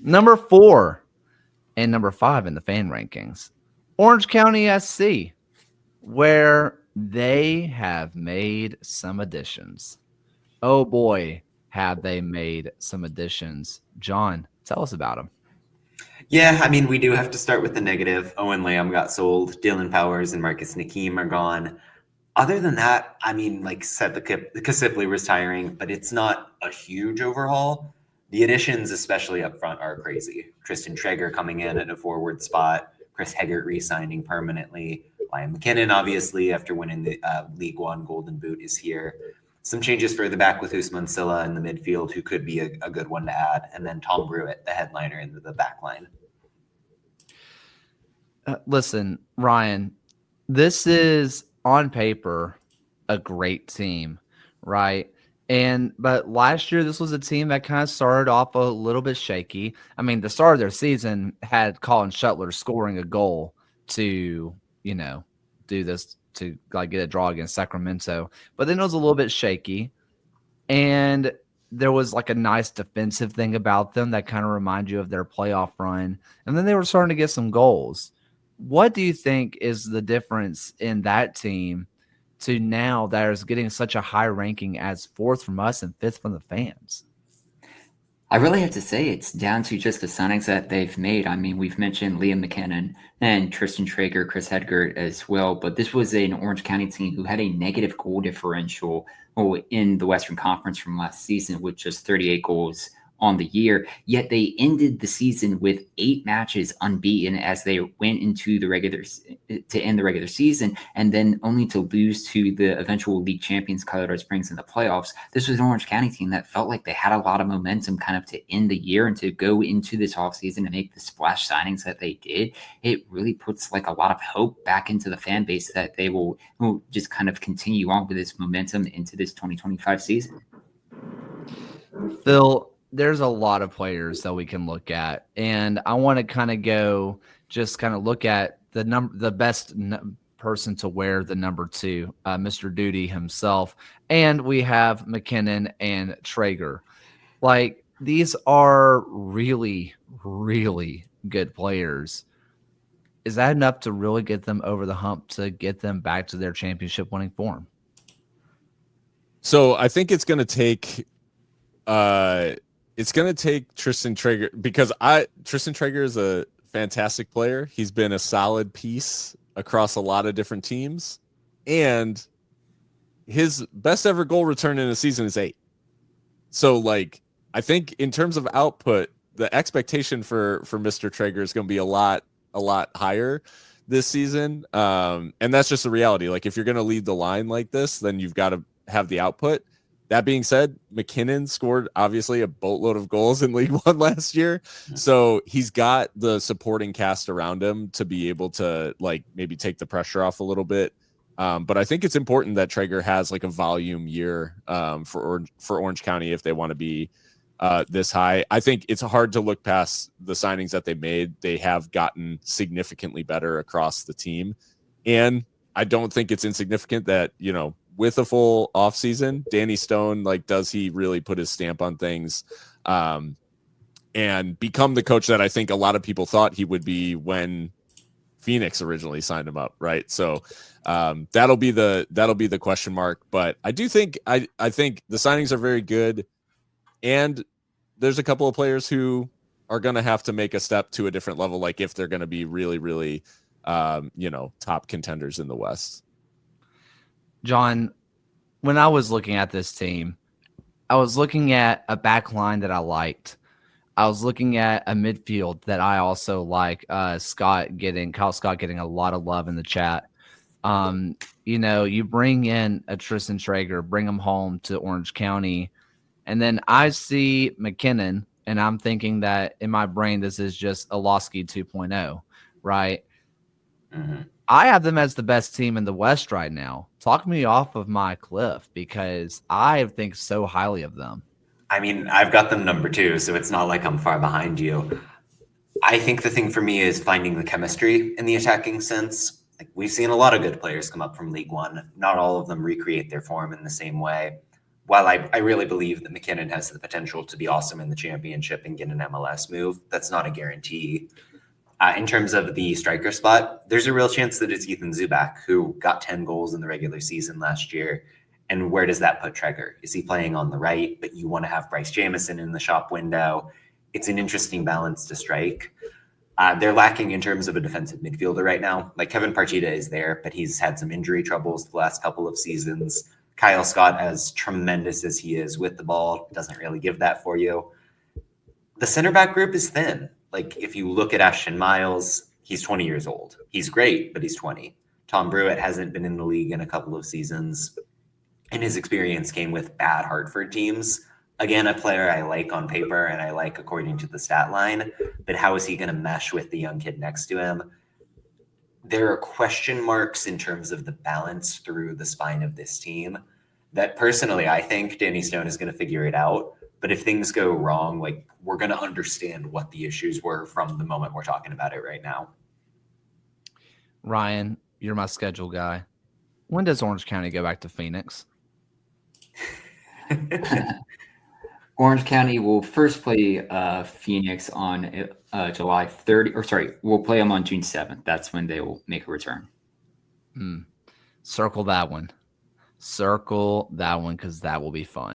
Number 4 and number 5 in the fan rankings, Orange County SC, where they have made some additions. Oh boy, have they made some additions. John, tell us about them. Yeah, I mean, we do have to start with the negative. Owen Lamb got sold. Dylan Powers and Marcus Nakeem are gone. Other than that, I mean, like said, the Kasipli retiring, but it's not a huge overhaul. The additions, especially up front, are crazy. Tristan Traeger coming in at a forward spot. Chris Heggert re-signing permanently. Ryan McKinnon, obviously, after winning the League One Golden Boot, is here. Some changes further back with Usman Silla in the midfield, who could be a good one to add. And then Tom Brewitt, the headliner, into the back line. Listen, Ryan, this is on paper a great team, right? But last year this was a team that kind of started off a little bit shaky. I mean, the start of their season had Colin Shuttler scoring a goal to, do this to like get a draw against Sacramento. But then it was a little bit shaky. And there was like a nice defensive thing about them that kind of remind you of their playoff run. And then they were starting to get some goals. What do you think is the difference in that team to now that is getting such a high ranking as 4th from us and 5th from the fans? I really have to say it's down to just the signings that they've made. I mean, we've mentioned Liam McKinnon and Tristan Traeger, Chris Heggert as well, but this was an Orange County team who had a negative goal differential in the Western Conference from last season with just 38 goals on the year, yet they ended the season with 8 matches unbeaten as they went into to end the regular season, and then only to lose to the eventual league champions Colorado Springs in the playoffs. This was an Orange County team that felt like they had a lot of momentum kind of to end the year and to go into this offseason and make the splash signings that they did. It really puts like a lot of hope back into the fan base that they will just kind of continue on with this momentum into this 2025 season. Phil, there's a lot of players that we can look at, and I want to kind of look at the best person to wear the number 2, Mr. Duty himself, and we have McKinnon and Traeger. Like, these are really, really good players. Is that enough to really get them over the hump to get them back to their championship winning form? So I think it's going to take Tristan Traeger, because Tristan Traeger is a fantastic player. He's been a solid piece across a lot of different teams, and his best ever goal return in a season is 8. So like, I think in terms of output, the expectation for Mr. Traeger is going to be a lot higher this season. And that's just the reality. Like, if you're going to lead the line like this, then you've got to have the output. That being said, McKinnon scored obviously a boatload of goals in League One last year. So he's got the supporting cast around him to be able to like maybe take the pressure off a little bit. But I think it's important that Traeger has like a volume year for Orange County if they want to be this high. I think it's hard to look past the signings that they made. They have gotten significantly better across the team. And I don't think it's insignificant that, with a full offseason, Danny Stone, like, does he really put his stamp on things and become the coach that I think a lot of people thought he would be when Phoenix originally signed him up, right? So that'll be the question mark. But I do think I think the signings are very good, and there's a couple of players who are going to have to make a step to a different level, like if they're going to be really, really, top contenders in the West. John, when I was looking at this team, I was looking at a back line that I liked. I was looking at a midfield that I also like. Kyle Scott getting a lot of love in the chat. You bring in a Tristan Traeger, bring him home to Orange County, and then I see McKinnon, and I'm thinking that in my brain this is just Olowski 2.0, right? Mm-hmm. I have them as the best team in the West right now. Talk me off of my cliff because I think so highly of them. I mean, I've got them number 2, so it's not like I'm far behind you. I think the thing for me is finding the chemistry in the attacking sense. Like, we've seen a lot of good players come up from League One. Not all of them recreate their form in the same way. while I really believe that McKinnon has the potential to be awesome in the championship and get an MLS move, that's not a guarantee. In terms of the striker spot, there's a real chance that it's Ethan Zubak, who got 10 goals in the regular season last year. And where does that put Traeger? Is he playing on the right, but you want to have Bryce Jamison in the shop window? It's an interesting balance to strike. They're lacking in terms of a defensive midfielder right now. Like Kevin Partita is there, but he's had some injury troubles the last couple of seasons. Kyle Scott, as tremendous as he is with the ball, doesn't really give that for you. The center back group is thin. Like if you look at Ashton Miles, he's 20 years old. He's great, but he's 20. Tom Brewitt hasn't been in the league in a couple of seasons, and his experience came with bad Hartford teams. Again, a player I like on paper and I like according to the stat line, but how is he going to mesh with the young kid next to him? There are question marks in terms of the balance through the spine of this team that personally I think Danny Stone is going to figure it out. But if things go wrong, like we're going to understand what the issues were from the moment we're talking about it right now. Ryan, you're my schedule guy. When does Orange County go back to Phoenix? Orange County will first play Phoenix on July 30, or sorry, we'll play them on June 7th. That's when they will make a return. Circle that one. Circle that one because that will be fun.